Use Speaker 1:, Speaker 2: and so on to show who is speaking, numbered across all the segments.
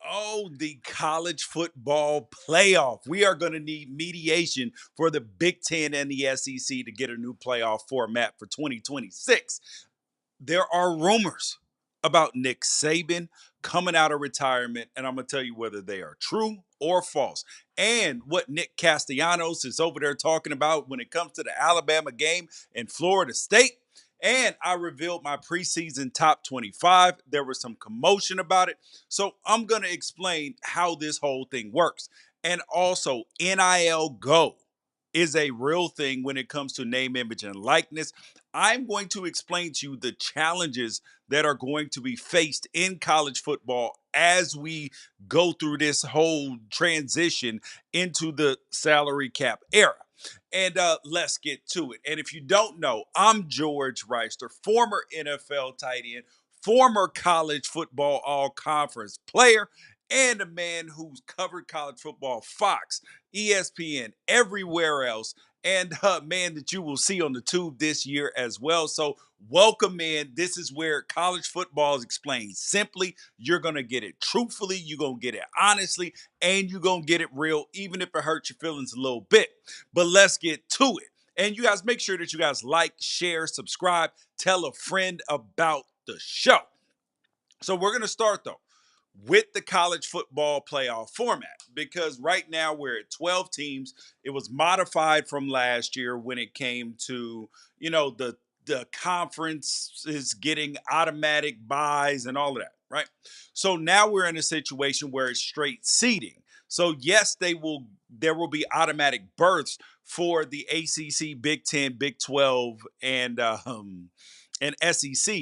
Speaker 1: Oh, the college football playoff. We are going to need mediation for the Big Ten and the SEC to get a new playoff format for 2026. There are rumors about Nick Saban coming out of retirement, and I'm going to tell you whether they are true or false. And what Nick Castellanos is over there talking about when it comes to the Alabama game in Florida State. And I revealed my preseason top 25. There was some commotion about it. So I'm going to explain how this whole thing works. And also, NIL Go is a real thing when it comes to name, image, and likeness. I'm going to explain to you the challenges that are going to be faced in college football as we go through this whole transition into the salary cap era. And let's get to it. And if you don't know, I'm George Wrighster, former NFL tight end, former college football all conference player, and a man who's covered college football, Fox, ESPN, everywhere else, and man that you will see on the tube this year as well. So welcome in. This is where college football is explained simply. You're going to get it truthfully. You're going to get it honestly, and you're going to get it real, even if it hurts your feelings a little bit. But let's get to it. And you guys make sure that you guys like, share, subscribe, tell a friend about the show. So we're going to start though with the college football playoff format because right now we're at 12 teams. It was modified from last year when it came to, the conference is getting automatic buys and all of that, right? So now we're in a situation where it's straight seeding. So yes, there will be automatic berths for the ACC, Big 10, Big 12 and SEC.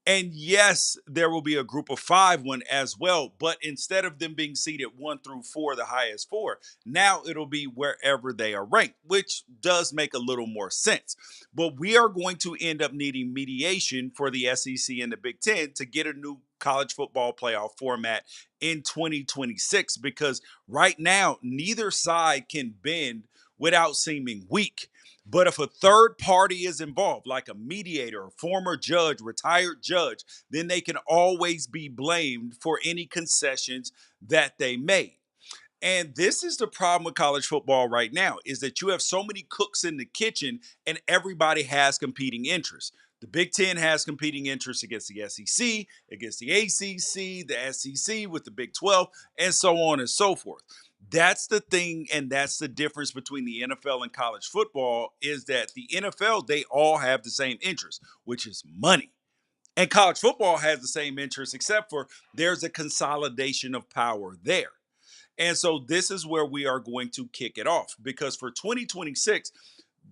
Speaker 1: And yes, there will be a group of five one as well. But instead of them being seeded 1 through 4, the highest four, now it'll be wherever they are ranked, which does make a little more sense. But we are going to end up needing mediation for the SEC and the Big Ten to get a new college football playoff format in 2026 because right now, neither side can bend without seeming weak. But if a third party is involved, like a mediator, a former judge, retired judge, then they can always be blamed for any concessions that they made. And this is the problem with college football right now is that you have so many cooks in the kitchen and everybody has competing interests. The Big Ten has competing interests against the SEC, against the ACC, the SEC with the Big 12, and so on and so forth. That's the thing, and that's the difference between the NFL and college football is that the NFL, they all have the same interest, which is money. And college football has the same interest, except for there's a consolidation of power there. And so this is where we are going to kick it off because for 2026,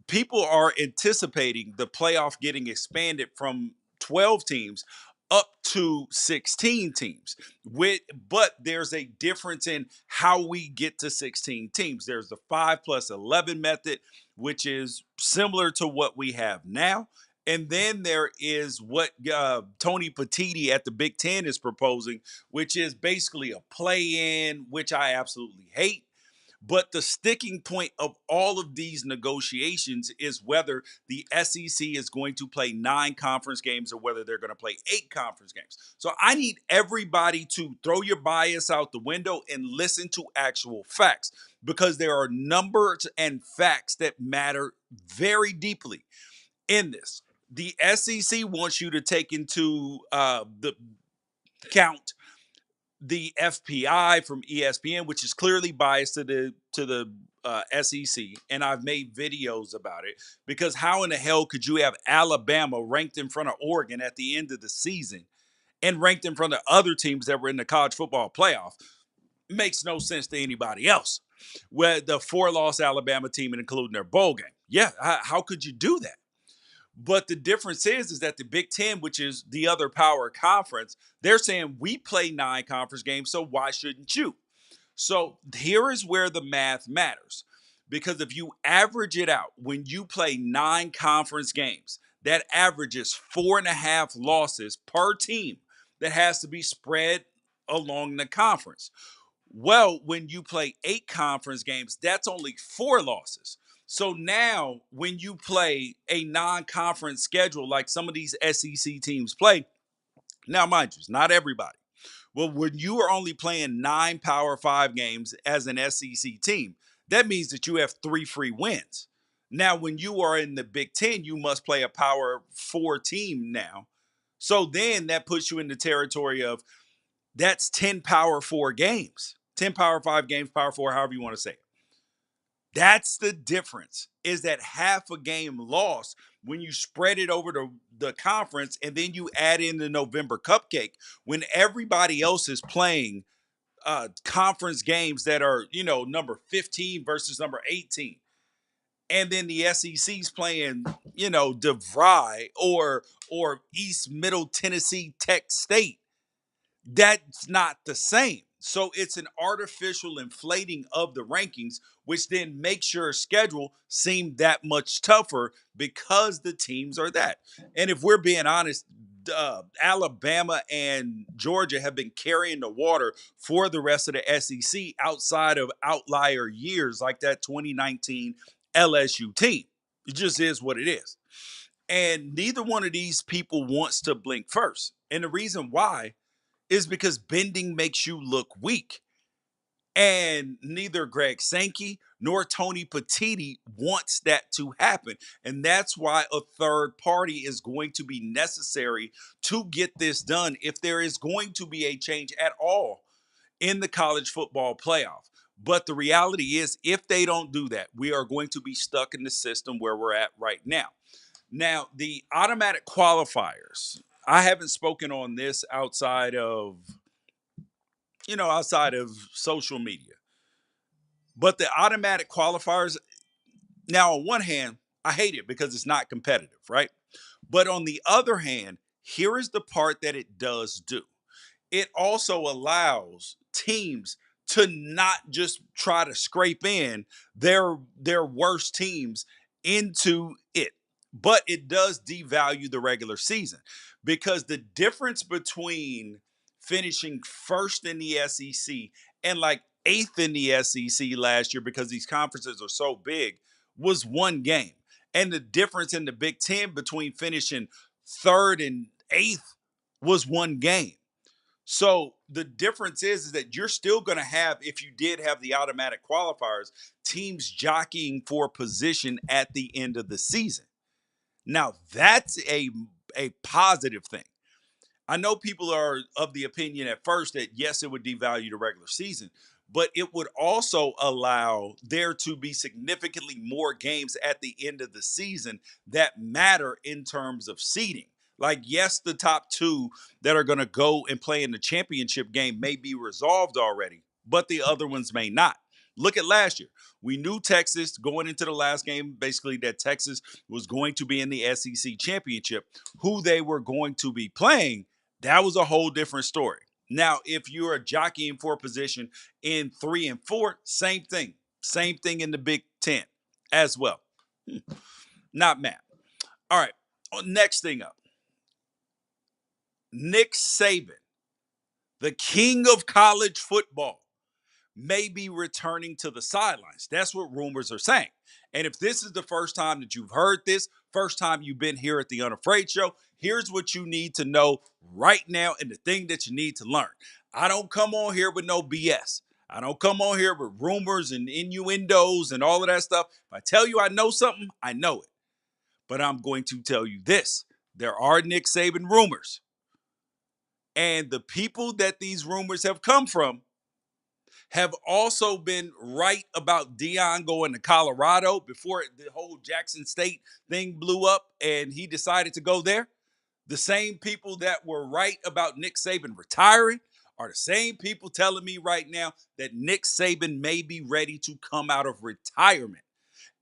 Speaker 1: people are anticipating the playoff getting expanded from 12 teams up to 16 teams. But there's a difference in how we get to 16 teams. There's the 5+11 method, which is similar to what we have now. And then there is what Tony Petitti at the Big Ten is proposing, which is basically a play-in, which I absolutely hate. But the sticking point of all of these negotiations is whether the SEC is going to play 9 conference games or whether they're going to play 8 conference games. So I need everybody to throw your bias out the window and listen to actual facts because there are numbers and facts that matter very deeply in this. The SEC wants you to take into the count the FPI from ESPN, which is clearly biased to the SEC, and I've made videos about it because how in the hell could you have Alabama ranked in front of Oregon at the end of the season and ranked in front of other teams that were in the college football playoff? Makes no sense to anybody else. Where the 4-loss Alabama team, including their bowl game, yeah, how could you do that? But the difference is that the Big Ten, which is the other power conference, they're saying we play 9 conference games, so why shouldn't you? So here is where the math matters. Because if you average it out, when you play 9 conference games, that averages 4.5 losses per team that has to be spread along the conference. Well, when you play 8 conference games, that's only 4 losses. So now, when you play a non conference schedule like some of these SEC teams play, now, mind you, it's not everybody. Well, when you are only playing 9 Power 5 games as an SEC team, that means that you have 3 free wins. Now, when you are in the Big Ten, you must play a Power 4 team now. So then that puts you in the territory of that's 10 Power 4 games, 10 Power 5 games, Power 4, however you want to say it. That's the difference, is that half a game lost when you spread it over the conference and then you add in the November cupcake when everybody else is playing conference games that are, number 15 versus number 18. And then the SEC's playing, DeVry or East Middle Tennessee Tech State. That's not the same. So it's an artificial inflating of the rankings, which then makes your schedule seem that much tougher because the teams are that. And if we're being honest, Alabama and Georgia have been carrying the water for the rest of the SEC outside of outlier years like that 2019 LSU team. It just is what it is. And neither one of these people wants to blink first. And the reason why is because bending makes you look weak. And neither Greg Sankey nor Tony Petitti wants that to happen. And that's why a third party is going to be necessary to get this done if there is going to be a change at all in the college football playoff. But the reality is, if they don't do that, we are going to be stuck in the system where we're at right now. Now, the automatic qualifiers, I haven't spoken on this outside of social media. But the automatic qualifiers, now on one hand, I hate it because it's not competitive, right? But on the other hand, here is the part that it does do. It also allows teams to not just try to scrape in their worst teams into it, but it does devalue the regular season, because the difference between finishing first in the SEC and like eighth in the SEC last year, because these conferences are so big, was 1 game. And the difference in the Big Ten between finishing third and eighth was 1 game. So the difference is that you're still going to have, if you did have the automatic qualifiers, teams jockeying for position at the end of the season. Now, that's a positive thing. I know people are of the opinion at first that, yes, it would devalue the regular season, but it would also allow there to be significantly more games at the end of the season that matter in terms of seeding. Like, yes, the top 2 that are going to go and play in the championship game may be resolved already, but the other ones may not. Look at last year. We knew Texas going into the last game, basically, that Texas was going to be in the SEC championship. Who they were going to be playing, that was a whole different story. Now, if you're jockeying for a position in 3 and 4, same thing. Same thing in the Big Ten as well. Not mad. All right. Next thing up. Nick Saban, the king of college football, may be returning to the sidelines. That's what rumors are saying. And if this is the first time that you've heard this, first time you've been here at the Unafraid show, here's what you need to know right now and the thing that you need to learn. I don't come on here with no BS. I don't come on here with rumors and innuendos and all of that stuff. If I tell you I know something, I know it. But I'm going to tell you this. There are Nick Saban rumors. And the people that these rumors have come from have also been right about Deion going to Colorado before the whole Jackson State thing blew up and he decided to go there. The same people that were right about Nick Saban retiring are the same people telling me right now that Nick Saban may be ready to come out of retirement.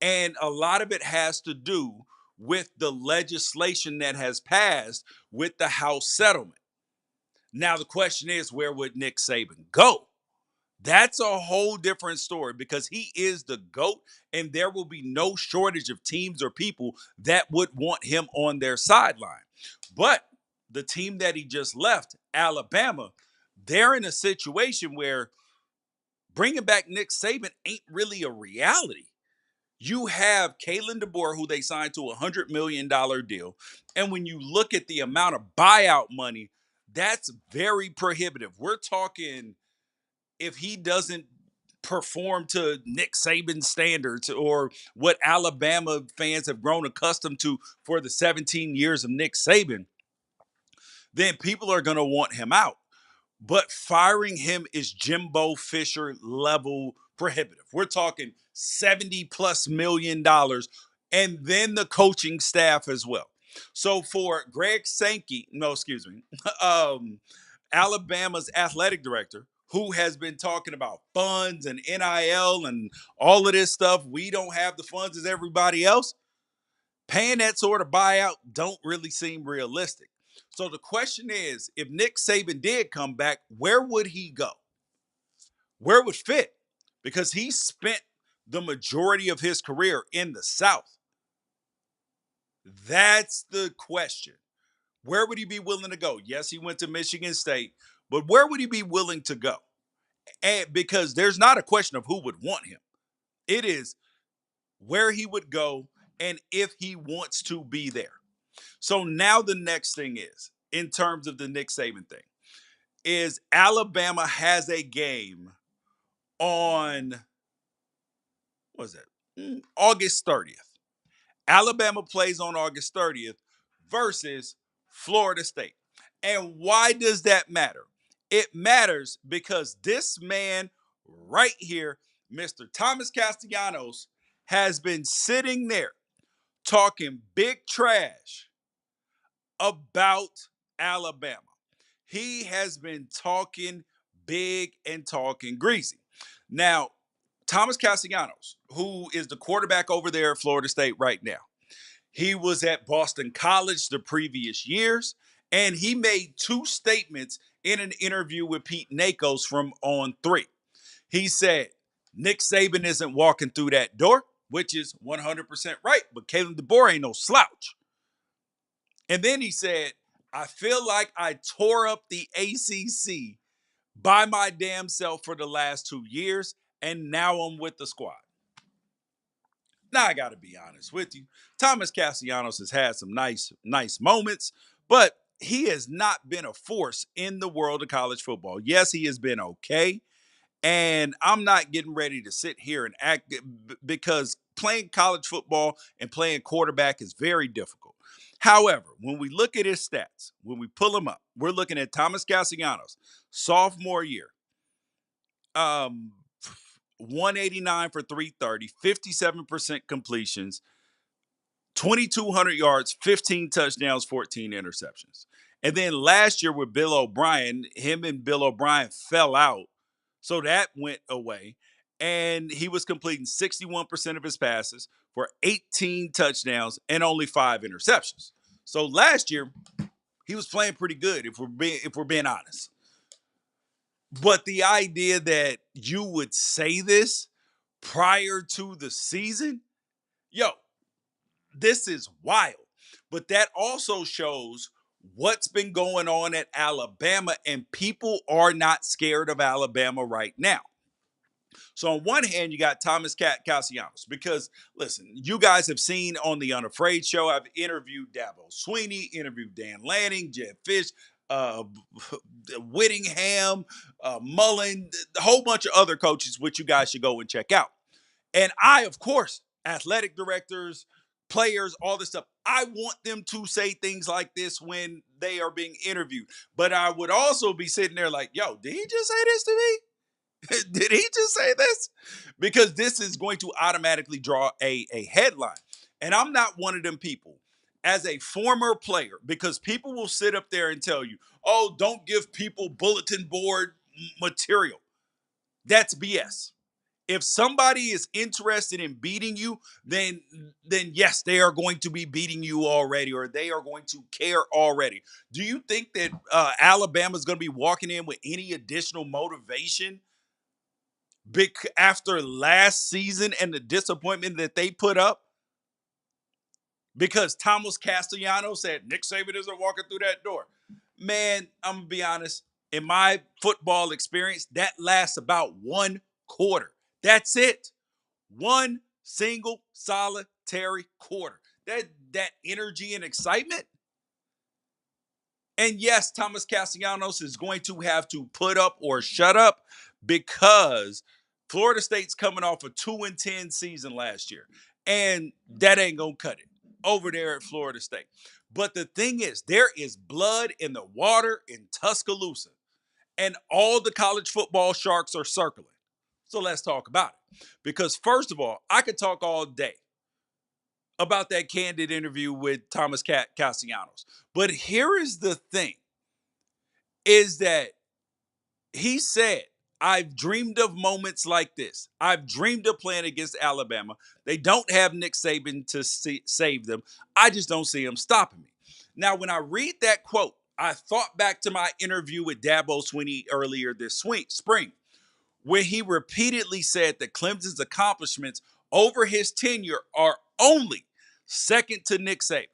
Speaker 1: And a lot of it has to do with the legislation that has passed with the House settlement. Now, the question is, where would Nick Saban go? That's a whole different story, because he is the GOAT, and there will be no shortage of teams or people that would want him on their sideline. But the team that he just left, Alabama, they're in a situation where bringing back Nick Saban ain't really a reality. You have Kalen DeBoer, who they signed to a $100 million deal. And when you look at the amount of buyout money That's very prohibitive. We're talking if he doesn't perform to Nick Saban standards or what Alabama fans have grown accustomed to for the 17 years of Nick Saban, then people are going to want him out. But firing him is Jimbo Fisher level prohibitive. We're talking 70 plus $1 million and then the coaching staff as well. So for Greg Sankey, no, excuse me, Alabama's athletic director, who has been talking about funds and NIL and all of this stuff, we don't have the funds as everybody else. Paying that sort of buyout don't really seem realistic. So the question is, if Nick Saban did come back, where would he go? Where would fit? Because he spent the majority of his career in the South. That's the question. Where would he be willing to go? Yes, he went to Michigan State, but where would he be willing to go? And because there's not a question of who would want him. It is where he would go and if he wants to be there. So now the next thing is, in terms of the Nick Saban thing, is Alabama has a game on, what is it? August 30th. Alabama plays on August 30th versus Florida State. And why does that matter? It matters because this man right here, Mr. Thomas Castellanos, has been sitting there talking big trash about Alabama. He has been talking big and talking greasy. Now, Thomas Castellanos, who is the quarterback over there at Florida State right now, he was at Boston College the previous years, and he made two statements in an interview with Pete Nakos from On 3. He said, Nick Saban isn't walking through that door, which is 100% right, but Kalen DeBoer ain't no slouch. And then he said, I feel like I tore up the ACC by my damn self for the last 2 years, and now I'm with the squad. Now, I got to be honest with you. Thomas Castellanos has had some nice moments, but he has not been a force in the world of college football. Yes, he has been okay. And I'm not getting ready to sit here and act because playing college football and playing quarterback is very difficult. However, when we look at his stats, when we pull them up, we're looking at Thomas Castellanos, sophomore year, 189 for 330, 57% completions, 2,200 yards, 15 touchdowns, 14 interceptions. And then last year with Bill O'Brien, him and Bill O'Brien fell out. So that went away. And he was completing 61% of his passes for 18 touchdowns and only 5 interceptions. So last year, he was playing pretty good if we're being honest. But the idea that you would say this prior to the season, yo, this is wild. But that also shows what's been going on at Alabama, and people are not scared of Alabama right now. So on one hand, you got Thomas Castellanos because, listen, you guys have seen on the Unafraid show, I've interviewed Dabo Sweeney, interviewed Dan Lanning, Jed Fish, Whittingham, Mullen, a whole bunch of other coaches, which you guys should go and check out. And I, of course, athletic directors, players, all this stuff, I want them to say things like this when they are being interviewed. But I would also be sitting there like, yo, did he just say this to me? Did he just say this? Because this is going to automatically draw a headline. And I'm not one of them people. As a former player, because people will sit up there and tell you, oh, don't give people bulletin board material. That's BS. If somebody is interested in beating you, then yes, they are going to be beating you already, or they are going to care already. Do you think that Alabama is going to be walking in with any additional motivation after last season and the disappointment that they put up? Because Thomas Castellanos said Nick Saban isn't walking through that door. Man, I'm going to be honest. In my football experience, that lasts about 1 quarter. That's it. One single solitary quarter. That energy and excitement, And yes, Thomas Castellanos is going to have to put up or shut up because Florida State's coming off a 2-10 season last year. And that ain't going to cut it over there at Florida State. But the thing is, there is blood in the water in Tuscaloosa. And all the college football sharks are circling. So let's talk about it. Because first of all, I could talk all day about that candid interview with Thomas Castellanos. But here is the thing, is that he said, I've dreamed of moments like this. I've dreamed of playing against Alabama. They don't have Nick Saban to save them. I just don't see him stopping me. Now, when I read that quote, I thought back to my interview with Dabo Swinney earlier this spring, where he repeatedly said that Clemson's accomplishments over his tenure are only second to Nick Saban.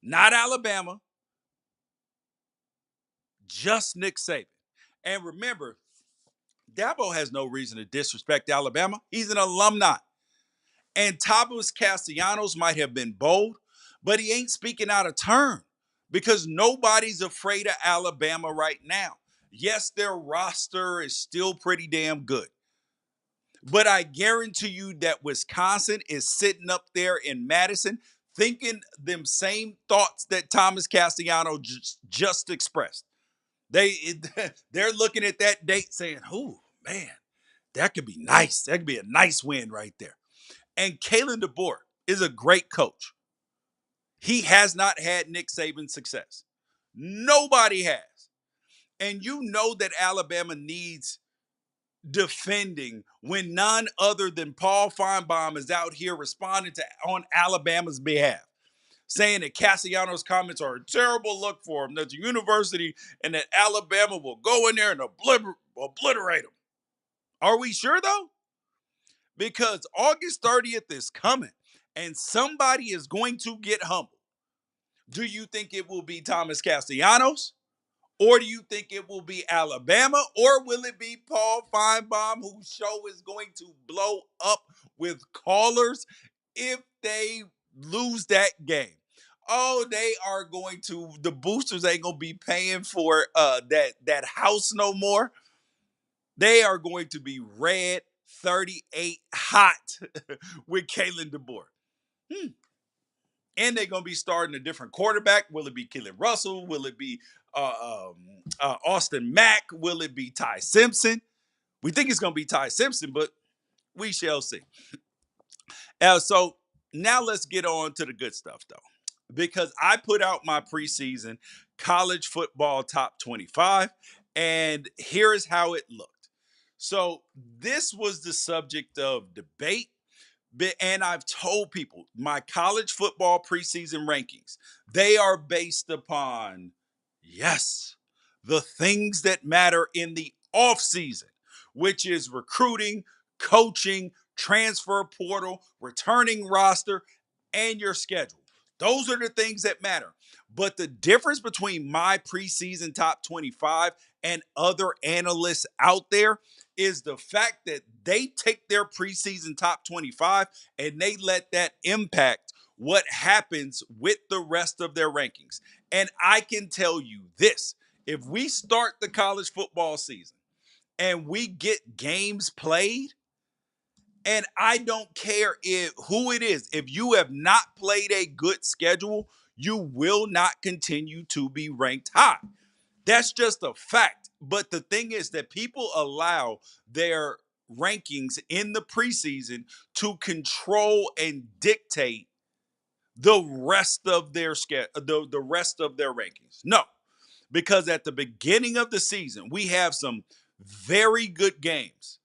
Speaker 1: Not Alabama, just Nick Saban. And remember, Dabo has no reason to disrespect Alabama. He's an alumni. And Thomas Castellanos might have been bold, but he ain't speaking out of turn because nobody's afraid of Alabama right now. Yes, their roster is still pretty damn good. But I guarantee you that Wisconsin is sitting up there in Madison thinking them same thoughts that Thomas Castellanos just expressed. They're looking at that date saying, "Oh man, that could be nice. That could be a nice win right there." And Kalen DeBoer is a great coach. He has not had Nick Saban success. Nobody has. And you know that Alabama needs defending when none other than Paul Feinbaum is out here responding on Alabama's behalf, saying that Castellanos' comments are a terrible look for him, that the university and that Alabama will go in there and obliterate them. Are we sure, though? Because August 30th is coming, and somebody is going to get humbled. Do you think it will be Thomas Castellanos? Or do you think it will be Alabama? Or will it be Paul Feinbaum, whose show is going to blow up with callers if they lose that game? Oh, they are going to, the boosters ain't going to be paying for that house no more. They are going to be red 38 hot with Kalen DeBoer. And they're going to be starting a different quarterback. Will it be Keelan Russell? Will it be Austin Mack? Will it be Ty Simpson? We think it's going to be Ty Simpson, but we shall see. So now let's get on to the good stuff, though, because I put out my preseason college football top 25, and here is how it looked. So this was the subject of debate. And I've told people my college football preseason rankings, they are based upon, yes, the things that matter in the offseason, which is recruiting, coaching, transfer portal, returning roster, and your schedule. Those are the things that matter. But the difference between my preseason top 25 and other analysts out there is the fact that they take their preseason top 25 and they let that impact what happens with the rest of their rankings. And I can tell you this, if we start the college football season and we get games played, and I don't care who it is, if you have not played a good schedule, you will not continue to be ranked high. That's just a fact. But the thing is that people allow their rankings in the preseason to control and dictate the rest of their the rest of their rankings. No, because at the beginning of the season, we have some very good games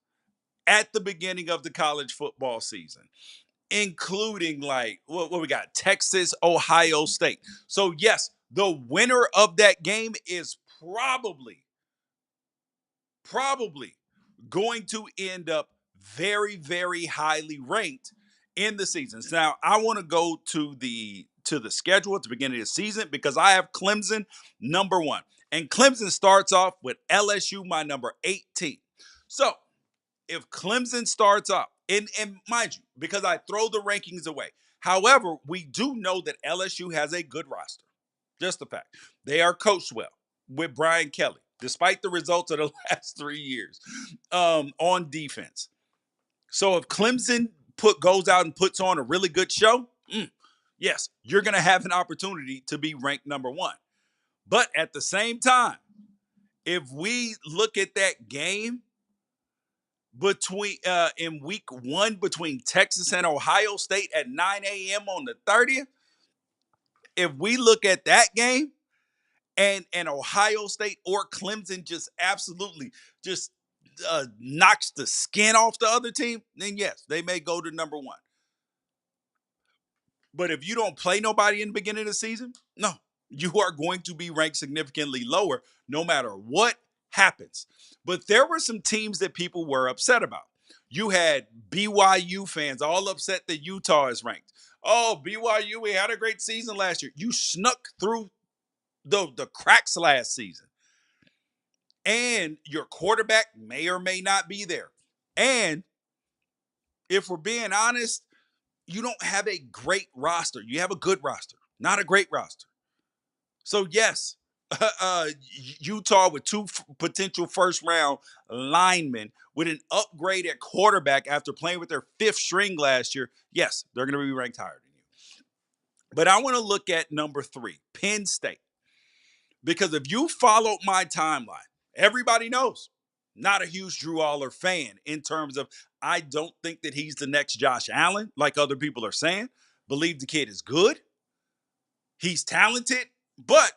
Speaker 1: at the beginning of the college football season, including like what we got, Texas, Ohio State. So yes, the winner of that game is probably going to end up very, very highly ranked in the seasons. Now, I want to go to the schedule at the beginning of the season because I have Clemson number 1. And Clemson starts off with LSU, my number 18. So if Clemson starts off, and mind you, because I throw the rankings away. However, we do know that LSU has a good roster. Just a fact. They are coached well with Brian Kelly, despite the results of the last 3 years on defense. So if Clemson goes out and puts on a really good show, yes, you're going to have an opportunity to be ranked number one. But at the same time, if we look at that game between in week 1 between Texas and Ohio State at 9 a.m. on the 30th, if we look at that game and Ohio State or Clemson just absolutely just knocks the skin off the other team, then yes, they may go to number one. But if you don't play nobody in the beginning of the season, no, you are going to be ranked significantly lower no matter what happens. But there were some teams that people were upset about. You had BYU fans all upset that Utah is ranked. Oh, BYU, we had a great season last year. You snuck through the cracks last season. And your quarterback may or may not be there. And if we're being honest, you don't have a great roster. You have a good roster, not a great roster. So yes, Utah with 2 potential first-round linemen with an upgrade at quarterback after playing with their 5th string last year. Yes, they're going to be ranked higher than you. But I want to look at number 3, Penn State. Because if you followed my timeline, everybody knows, not a huge Drew Aller fan in terms of I don't think that he's the next Josh Allen, like other people are saying. Believe the kid is good. He's talented, but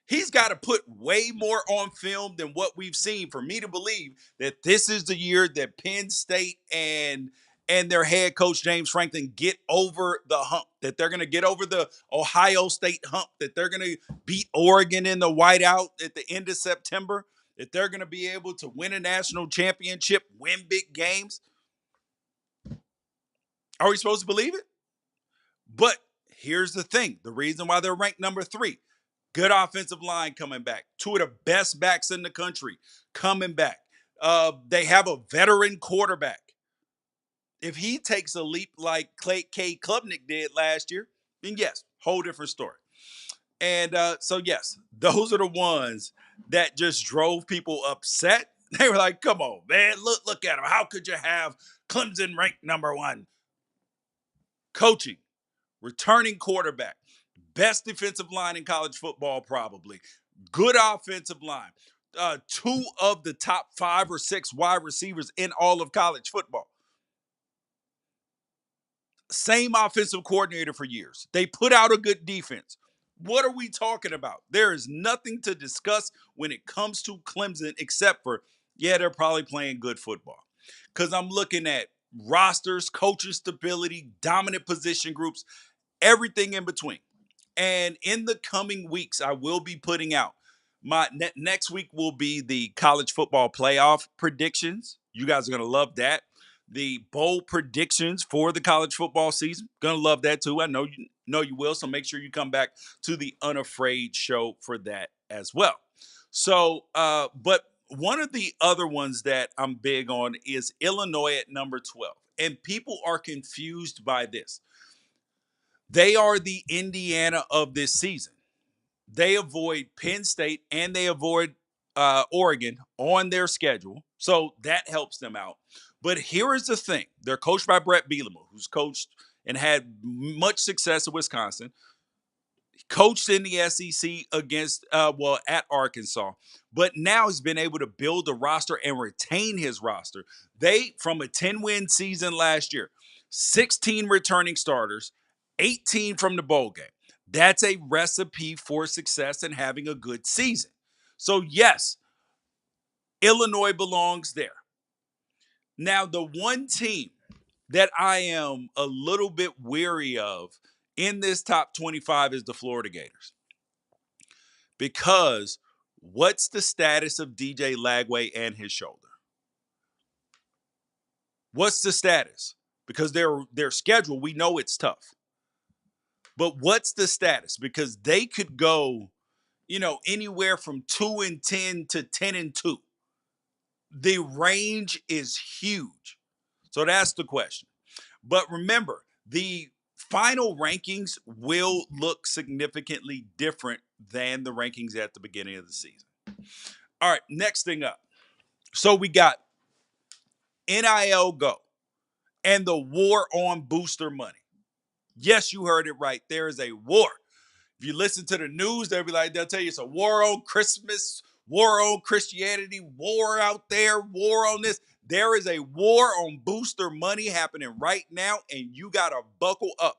Speaker 1: he's got to put way more on film than what we've seen for me to believe that this is the year that Penn State and their head coach, James Franklin, get over the hump, that they're going to get over the Ohio State hump, that they're going to beat Oregon in the whiteout at the end of September, that they're going to be able to win a national championship, win big games. Are we supposed to believe it? But here's the thing. The reason why they're ranked number 3, good offensive line coming back. 2 of the best backs in the country coming back. They have a veteran quarterback. If he takes a leap like K. Klubnik did last year, then yes, whole different story. And so yes, those are the ones that just drove people upset. They were like, come on, man, look at him. How could you have Clemson ranked number 1? Coaching, returning quarterback, best defensive line in college football probably, good offensive line, 2 of the top 5 or 6 wide receivers in all of college football. Same offensive coordinator for years. They put out a good defense. What are we talking about? There is nothing to discuss when it comes to Clemson except for, yeah, they're probably playing good football. Because I'm looking at rosters, coaching stability, dominant position groups, everything in between. And in the coming weeks, I will be putting out my next week will be the college football playoff predictions. You guys are going to love that. The bowl predictions for the college football season. Gonna love that too. I know you will. So make sure you come back to the Unafraid show for that as well. So, but one of the other ones that I'm big on is Illinois at number 12. And people are confused by this. They are the Indiana of this season. They avoid Penn State and they avoid Oregon on their schedule. So that helps them out. But here is the thing. They're coached by Brett Bielema, who's coached and had much success at Wisconsin. Coached in the SEC against, at Arkansas. But now he's been able to build a roster and retain his roster. They, from a 10-win season last year, 16 returning starters, 18 from the bowl game. That's a recipe for success and having a good season. So, yes, Illinois belongs there. Now, the one team that I am a little bit weary of in this top 25 is the Florida Gators. Because what's the status of DJ Lagway and his shoulder? What's the status? Because their schedule, we know it's tough. But what's the status? Because they could go, anywhere from 2-10 to 10-2. The range is huge. So that's the question. But remember, the final rankings will look significantly different than the rankings at the beginning of the season. All right, next thing up. So we got NIL Go and the war on booster money. Yes, you heard it right. There is a war. If you listen to the news, they'll tell you it's a war on Christmas, war on Christianity, war out there, war on this. There is a war on booster money happening right now, and you got to buckle up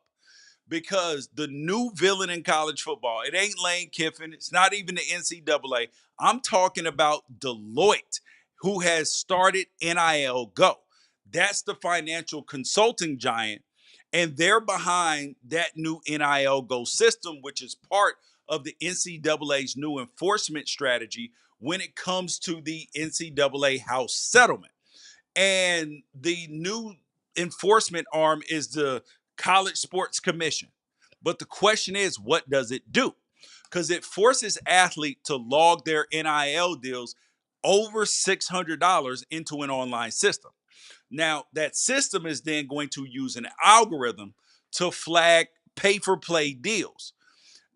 Speaker 1: because the new villain in college football, it ain't Lane Kiffin. It's not even the NCAA. I'm talking about Deloitte, who has started NIL Go. That's the financial consulting giant. And they're behind that new NIL Go system, which is part of the NCAA's new enforcement strategy when it comes to the NCAA House settlement. And the new enforcement arm is the College Sports Commission. But the question is, what does it do? Because it forces athletes to log their NIL deals over $600 into an online system. Now, that system is then going to use an algorithm to flag pay-for-play deals.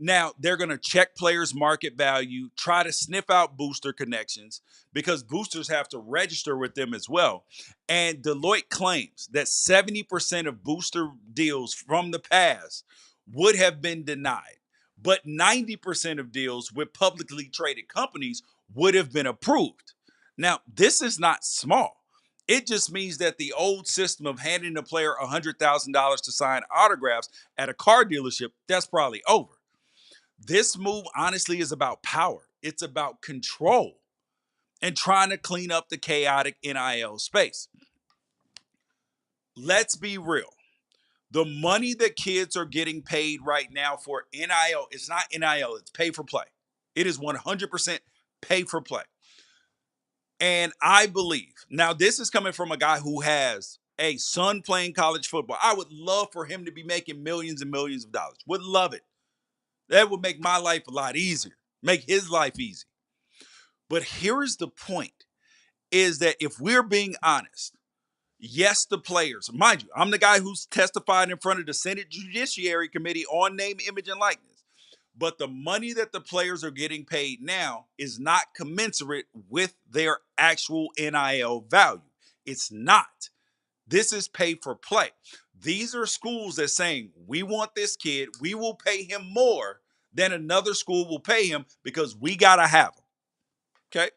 Speaker 1: Now, they're going to check players' market value, try to sniff out booster connections because boosters have to register with them as well. And Deloitte claims that 70% of booster deals from the past would have been denied, but 90% of deals with publicly traded companies would have been approved. Now, this is not small. It just means that the old system of handing a player $100,000 to sign autographs at a car dealership, that's probably over. This move, honestly, is about power. It's about control and trying to clean up the chaotic NIL space. Let's be real. The money that kids are getting paid right now for NIL, it's not NIL, it's pay for play. It is 100% pay for play. And I believe, now this is coming from a guy who has a son playing college football. I would love for him to be making millions and millions of dollars. Would love it. That would make my life a lot easier, make his life easy. But here's the point, is that if we're being honest, yes, the players, mind you, I'm the guy who's testified in front of the Senate Judiciary Committee on name, image, and likeness. But the money that the players are getting paid now is not commensurate with their actual NIL value. It's not. This is pay for play. These are schools that saying, we want this kid, we will pay him more than another school will pay him because we got to have him. Okay?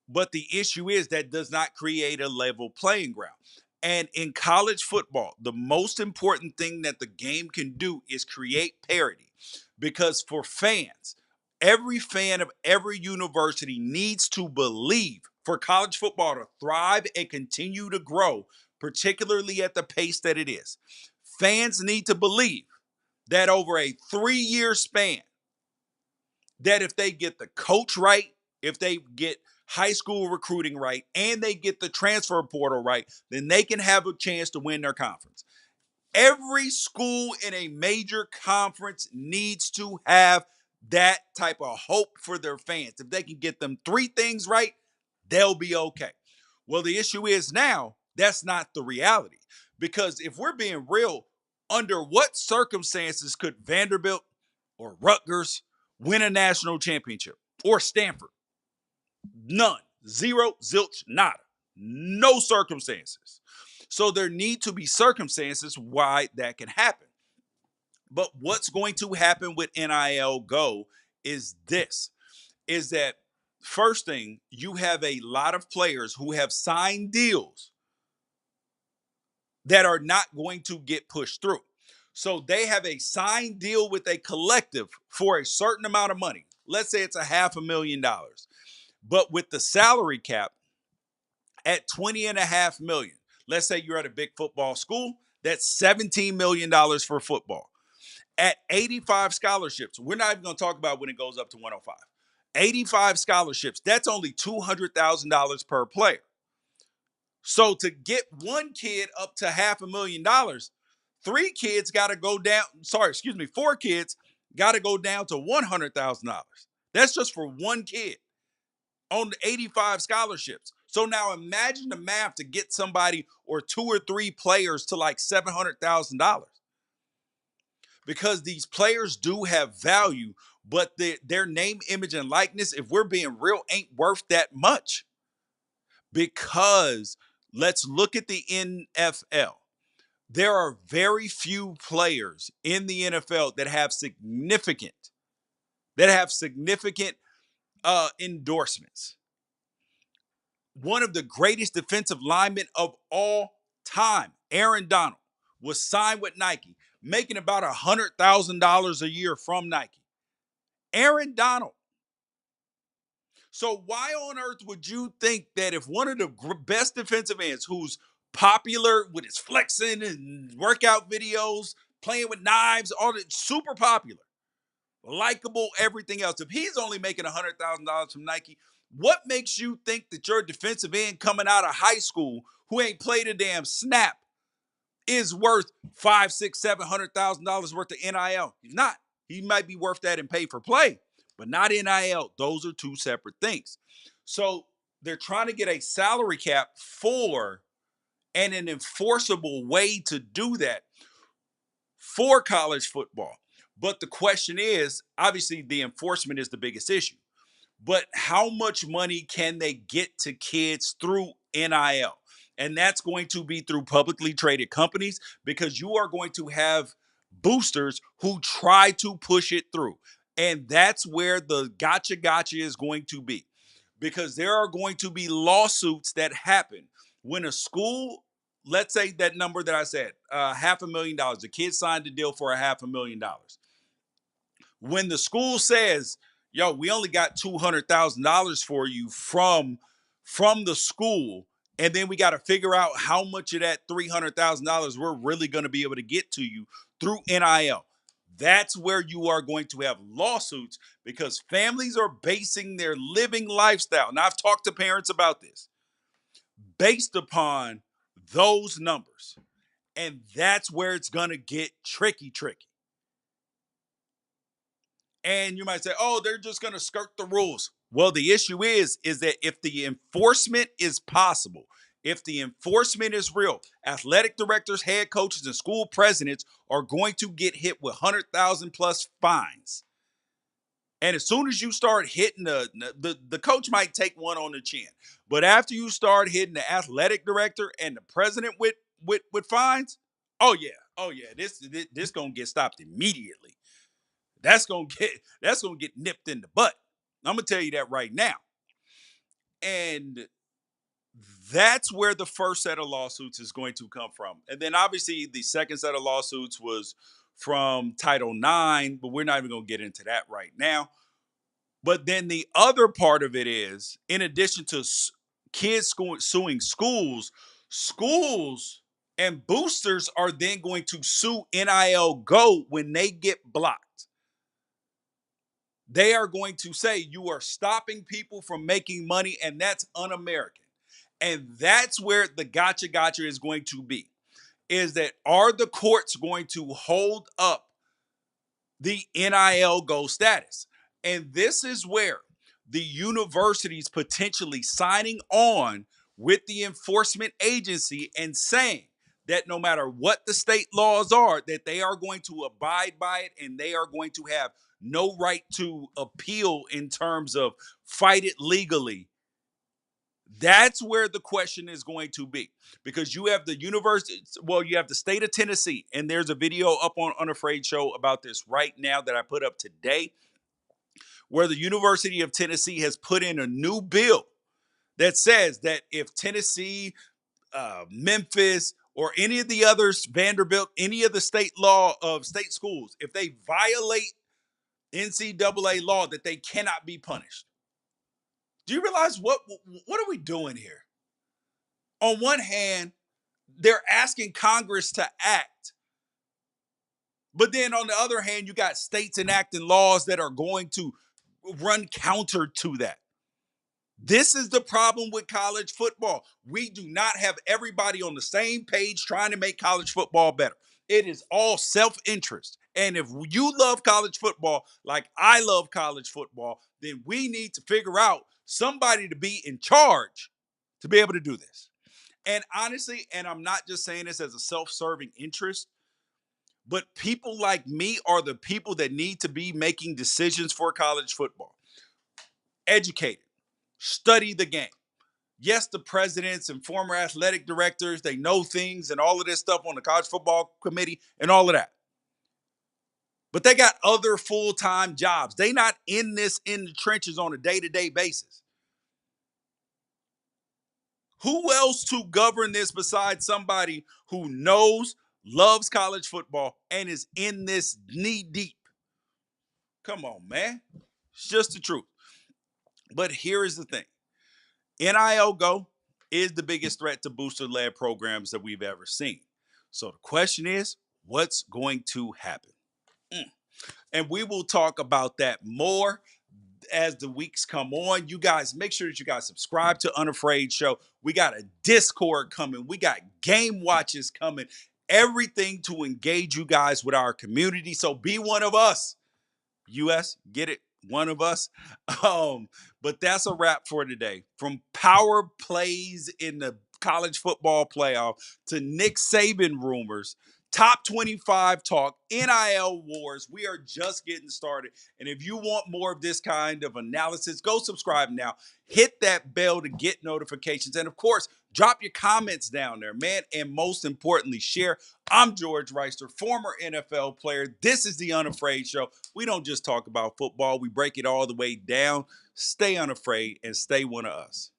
Speaker 1: But the issue is that does not create a level playing ground. And in college football, the most important thing that the game can do is create parity. Because for fans, every fan of every university needs to believe for college football to thrive and continue to grow, particularly at the pace that it is. Fans need to believe that over a 3-year span, that if they get the coach right, if they get high school recruiting right, and they get the transfer portal right, then they can have a chance to win their conference. Every school in a major conference needs to have that type of hope for their fans. If they can get them 3 things right, they'll be okay. Well, the issue is now that's not the reality. Because if we're being real, under what circumstances could Vanderbilt or Rutgers win a national championship? Or Stanford? None. Zero, zilch, nada. No circumstances. So there need to be circumstances why that can happen. But what's going to happen with NIL Go is this, is that first thing, you have a lot of players who have signed deals that are not going to get pushed through. So they have a signed deal with a collective for a certain amount of money. Let's say it's $500,000. But with the salary cap at $20.5 million, let's say you're at a big football school, that's $17 million for football. At 85 scholarships, we're not even going to talk about when it goes up to 105. 85 scholarships, that's only $200,000 per player. So to get one kid up to $500,000, 3 kids got to go down, 4 kids got to go down to $100,000. That's just for one kid on the 85 scholarships. So now imagine the math to get somebody or 2 or 3 players to like $700,000. Because these players do have value, but their name, image, and likeness, if we're being real, ain't worth that much. Because let's look at the NFL. There are very few players in the NFL that have significant endorsements. One of the greatest defensive linemen of all time, Aaron Donald, was signed with Nike, making about $100,000 a year from Nike. Aaron Donald. So why on earth would you think that if one of the best defensive ends, who's popular with his flexing and workout videos, playing with knives, all that, super popular, likable, everything else, if he's only making $100,000 from Nike, what makes you think that your defensive end coming out of high school who ain't played a damn snap is worth $500,000, $600,000, $700,000 worth of NIL? He's not. He might be worth that in pay for play, but not NIL. Those are two separate things. So they're trying to get a salary cap for and an enforceable way to do that for college football. But the question is, obviously, the enforcement is the biggest issue. But how much money can they get to kids through NIL? And that's going to be through publicly traded companies, because you are going to have boosters who try to push it through. And that's where the gotcha is going to be, because there are going to be lawsuits that happen when a school, let's say that number that I said, $500,000, the kid signed a deal for $500,000. When the school says, yo, we only got $200,000 for you from the school, and then we got to figure out how much of that $300,000 we're really going to be able to get to you through NIL. That's where you are going to have lawsuits, because families are basing their living lifestyle. Now, I've talked to parents about this, based upon those numbers. And that's where it's going to get tricky. And you might say, oh, they're just going to skirt the rules. Well, the issue is that if the enforcement is possible, if the enforcement is real, athletic directors, head coaches, and school presidents are going to get hit with 100,000 plus fines. And as soon as you start hitting the coach might take one on the chin. But after you start hitting the athletic director and the president with fines, oh yeah, this gonna get stopped immediately. That's gonna get nipped in the butt. I'm gonna tell you that right now. And that's where the first set of lawsuits is going to come from. And then obviously the second set of lawsuits was from Title IX, but we're not even gonna get into that right now. But then the other part of it is, in addition to kids suing schools and boosters are then going to sue NIL Go when they get blocked. They are going to say you are stopping people from making money, and that's un-American. And that's where the gotcha is going to be, is that are the courts going to hold up the NIL Go status? And this is where the universities potentially signing on with the enforcement agency and saying that no matter what the state laws are, that they are going to abide by it, and they are going to have no right to appeal in terms of fight it legally. That's where the question is going to be, because you have the university, well, you have the state of Tennessee, and there's a video up on Unafraid show about this right now that I put up today, where the University of Tennessee has put in a new bill that says that if Tennessee, Memphis, or any of the others, Vanderbilt, any of the state law of state schools, if they violate NCAA law, that they cannot be punished. Do you realize what are we doing here? On one hand, they're asking Congress to act, but then on the other hand, you got states enacting laws that are going to run counter to that. This is the problem with college football. We do not have everybody on the same page trying to make college football better. It is all self-interest. And if you love college football like I love college football, then we need to figure out somebody to be in charge to be able to do this. And honestly, and I'm not just saying this as a self-serving interest, But people like me are the people that need to be making decisions for college football. Educated, study the game. Yes, the presidents and former athletic directors, they know things and all of this stuff on the college football committee and all of that. But they got other full-time jobs. They not in this in the trenches on a day-to-day basis. Who else to govern this besides somebody who knows, loves college football, and is in this knee deep? Come on, man. It's just the truth. But here is the thing. NIL Go is the biggest threat to booster-led programs that we've ever seen. So the question is, what's going to happen? And we will talk about that more as the weeks come on. You guys, make sure that you guys subscribe to Unafraid Show. We got a Discord coming. We got game watches coming. Everything to engage you guys with our community. So be one of us. US, get it? One of us. But that's a wrap for today. From power plays in the college football playoff to Nick Saban rumors, top 25 talk, NIL wars. We are just getting started. And if you want more of this kind of analysis, go subscribe now. Hit that bell to get notifications. And of course, drop your comments down there, man. And most importantly, share. I'm George Wrighster, former NFL player. This is the Unafraid Show. We don't just talk about football, we break it all the way down. Stay unafraid and stay one of us.